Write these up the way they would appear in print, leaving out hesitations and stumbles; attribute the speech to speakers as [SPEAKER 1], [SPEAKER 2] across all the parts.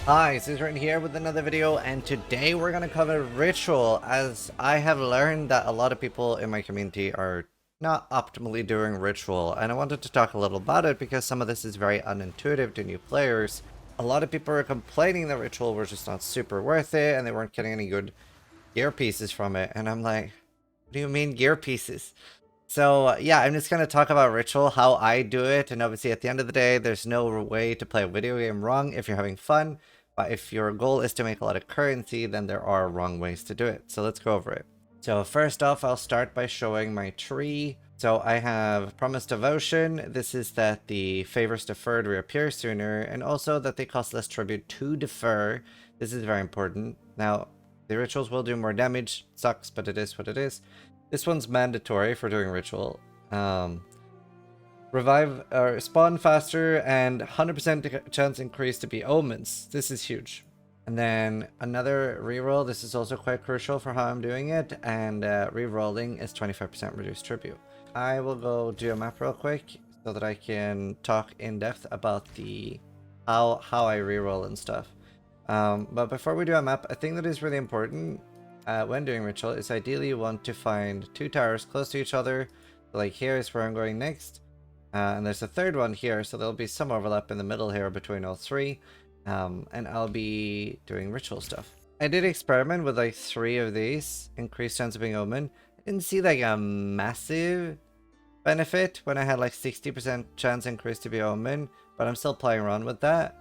[SPEAKER 1] Hi, Zizaran here with another video, and today we're going to cover ritual, as I have learned that a lot of people in my community are not optimally doing ritual, and I wanted to talk a little about it because some of this is very unintuitive to new players. A lot of people are complaining that ritual was just not super worth it, and they weren't getting any good gear pieces from it, and I'm like, what do you mean gear pieces? So yeah, I'm just going to talk about ritual, how I do it, and obviously at the end of the day, there's no way to play a video game wrong if you're having fun, but if your goal is to make a lot of currency, then there are wrong ways to do it. So let's go over it. So first off, I'll start by showing my tree. So I have Promise Devotion. This is that the favors deferred reappear sooner, and also that they cost less tribute to defer. This is very important. Now, the rituals will do more damage. Sucks, but it is what it is. This one's mandatory for doing ritual. Revive or spawn faster and 100% chance increase to be omens. This is huge. And then another reroll. This is also quite crucial for how I'm doing it. And rerolling is 25% reduced tribute. I will go do a map real quick so that I can talk in depth about the how I reroll and stuff. But before we do a map, a thing that is really important when doing ritual is ideally you want to find two towers close to each other. So like here is where I'm going next. And there's a third one here, so there'll be some overlap in the middle here between all three. And I'll be doing ritual stuff. I did experiment with like 3 of these. Increased chance of being omen. I didn't see like a massive benefit when I had like 60% chance increase to be omen, but I'm still playing around with that.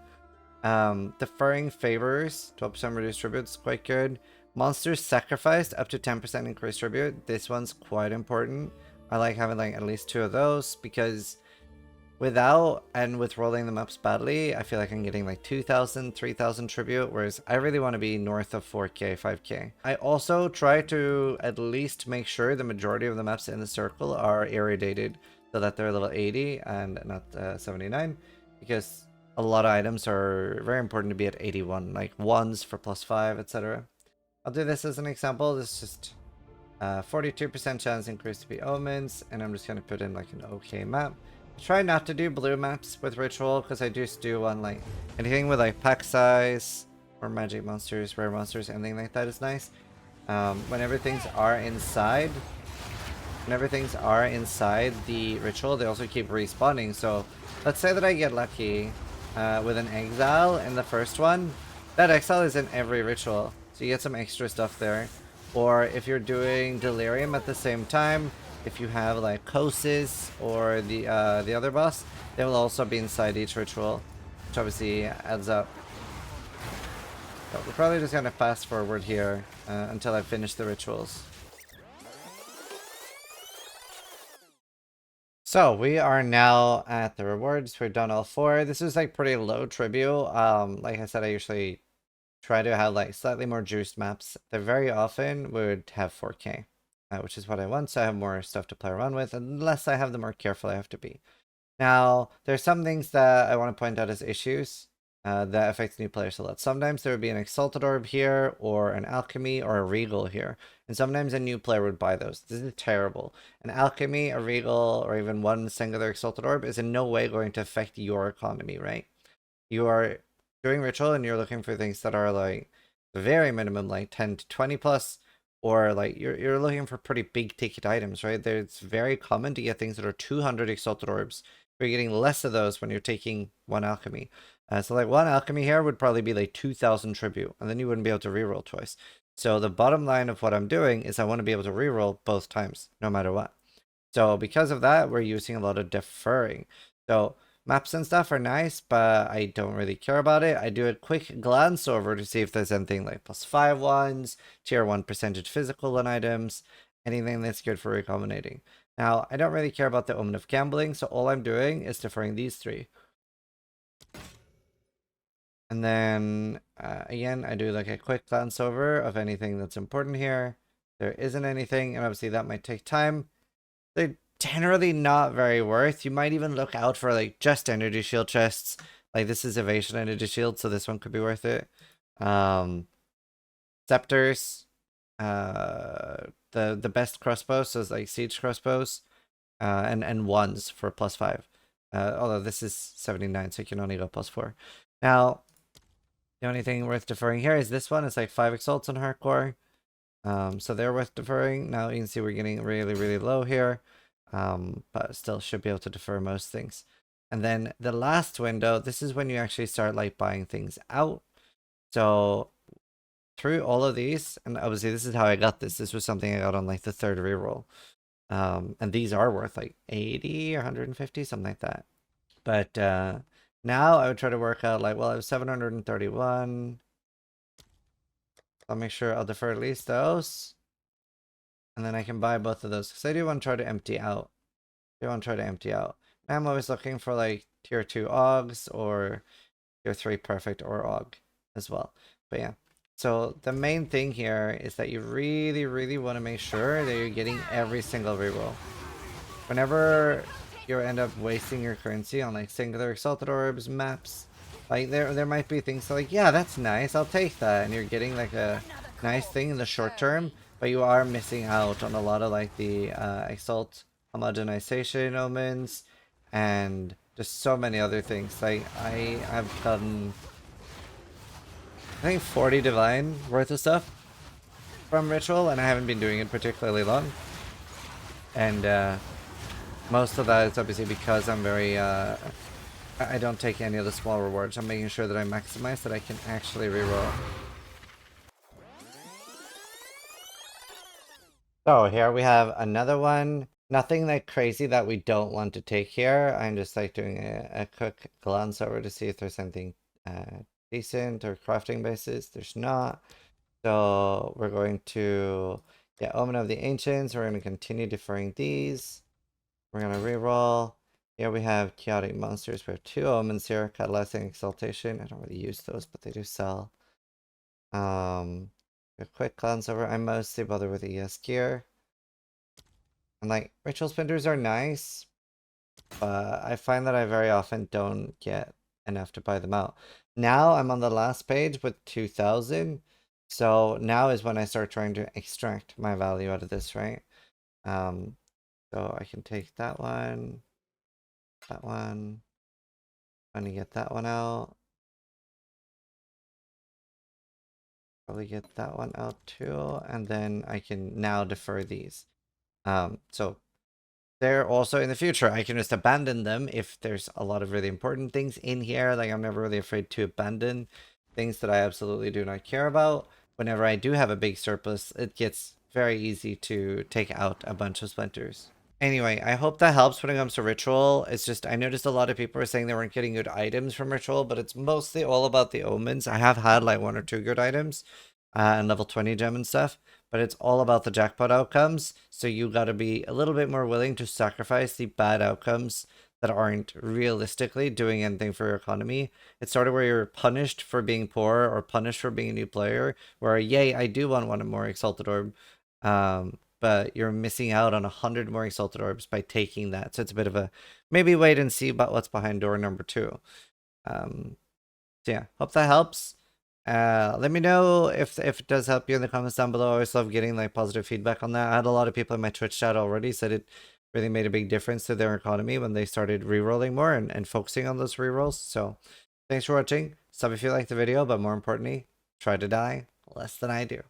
[SPEAKER 1] Deferring favors, 12% reduced tribute is quite good. Monsters sacrificed, up to 10% increased tribute. This one's quite important. I like having like at least 2 of those because without and with rolling them up badly, I feel like I'm getting like 2,000, 3,000 tribute, whereas I really want to be north of 4k, 5k. I also try to at least make sure the majority of the maps in the circle are irradiated so that they're level 80 and not 79, because a lot of items are very important to be at 81, like ones for +5, etc. I'll do this as an example. This is just 42% chance increase to be omens, and I'm just going to put in like an okay map. Try not to do blue maps with ritual, because I just do want like anything with like pack size or magic monsters, rare monsters, anything like that is nice. Whenever things are inside the ritual, they also keep respawning. So let's say that I get lucky with an exile in the first one. That exile is in every ritual, so you get some extra stuff there. Or if you're doing delirium at the same time, if you have like Kosis or the other boss, they will also be inside each ritual, which obviously adds up. So we're probably just gonna fast forward here until I finish the rituals. So we are now at the rewards. We've done all 4. This is like pretty low tribute. Like I said, I usually try to have like slightly more juiced maps. They very often would have 4k. Which is what I want, so I have more stuff to play around with, unless I have the more careful I have to be. Now, there's some things that I want to point out as issues that affect new players a lot. Sometimes there would be an Exalted Orb here, or an Alchemy, or a Regal here, and sometimes a new player would buy those. This is terrible. An Alchemy, a Regal, or even one singular Exalted Orb is in no way going to affect your economy, right? You are doing ritual and you're looking for things that are like very minimum, like 10 to 20 plus, or like you're looking for pretty big ticket items, right? It's very common to get things that are 200 Exalted Orbs. You're getting less of those when you're taking 1 Alchemy. So like 1 Alchemy here would probably be like 2,000 tribute, and then you wouldn't be able to reroll twice. So the bottom line of what I'm doing is I want to be able to reroll both times, no matter what. So because of that, we're using a lot of deferring. So maps and stuff are nice, but I don't really care about it. I do a quick glance over to see if there's anything like +5 ones, tier 1 percentage physical on items, anything that's good for recombinating. Now, I don't really care about the Omen of Gambling, so all I'm doing is deferring these 3. And then, again, I do like a quick glance over of anything that's important here. There isn't anything, and obviously that might take time. They're generally not very worth. You might even look out for like just energy shield chests. Like this is evasion energy shield, so this one could be worth it. Scepters. The best crossbows, so it's like siege crossbows. And ones for +5. Although this is 79, so you can only go +4. Now, The only thing worth deferring here is this one. It's like 5 exalts on hardcore. So they're worth deferring. Now you can see we're getting really, really low here. But still should be able to defer most things. And then the last window, this is when you actually start like buying things out. So through all of these, and obviously this is how I got this. This was something I got on like the third reroll. And these are worth like 80 or 150, something like that. But now I would try to work out like, well, I have 731. I'll make sure I'll defer at least those. And then I can buy both of those. Because I do want to try to empty out. I'm always looking for like tier 2 Augs or tier 3 perfect or Aug as well. But yeah. So the main thing here is that you really, really want to make sure that you're getting every single reroll. Whenever you end up wasting your currency on like singular exalted orbs, maps, like there might be things like, yeah, that's nice, I'll take that, and you're getting like a nice thing in the short term, but you are missing out on a lot of like the exalt homogenization omens and just so many other things. Like I have gotten I think 40 divine worth of stuff from ritual, and I haven't been doing it particularly long. And most of that is obviously because I'm very I don't take any of the small rewards. I'm making sure that I maximize that I can actually reroll. So here we have another one. Nothing like crazy that we don't want to take here. I'm just like doing a quick glance over to see if there's anything decent or crafting bases. There's not. So we're going to get Omen of the Ancients. We're going to continue deferring these. We're going to reroll. Here we have Chaotic Monsters. We have 2 Omens here. Catalyzing Exaltation. I don't really use those, but they do sell. A quick glance over. I'm mostly bothered with ES gear. And like, Ritual Spinders are nice, but I find that I very often don't get enough to buy them out. Now I'm on the last page with 2,000. So now is when I start trying to extract my value out of this, right? So I can take that one. I'm gonna get that one out. Probably get that one out too, and then I can now defer these. So they're also in the future. I can just abandon them if there's a lot of really important things in here. Like I'm never really afraid to abandon things that I absolutely do not care about. Whenever I do have a big surplus, it gets very easy to take out a bunch of splinters. Anyway, I hope that helps when it comes to Ritual. It's just, I noticed a lot of people were saying they weren't getting good items from Ritual, but it's mostly all about the omens. I have had like 1 or 2 good items and level 20 gem and stuff, but it's all about the jackpot outcomes. So you gotta be a little bit more willing to sacrifice the bad outcomes that aren't realistically doing anything for your economy. It's sort of where you're punished for being poor or punished for being a new player, where yay, I do want one more Exalted Orb. But you're missing out on 100 more Exalted Orbs by taking that. So it's a bit of a maybe wait and see about what's behind door number 2. So yeah, hope that helps. Let me know if it does help you in the comments down below. I always love getting like positive feedback on that. I had a lot of people in my Twitch chat already said it really made a big difference to their economy when they started rerolling more and focusing on those rerolls. So thanks for watching. Sub if you liked the video, but more importantly, try to die less than I do.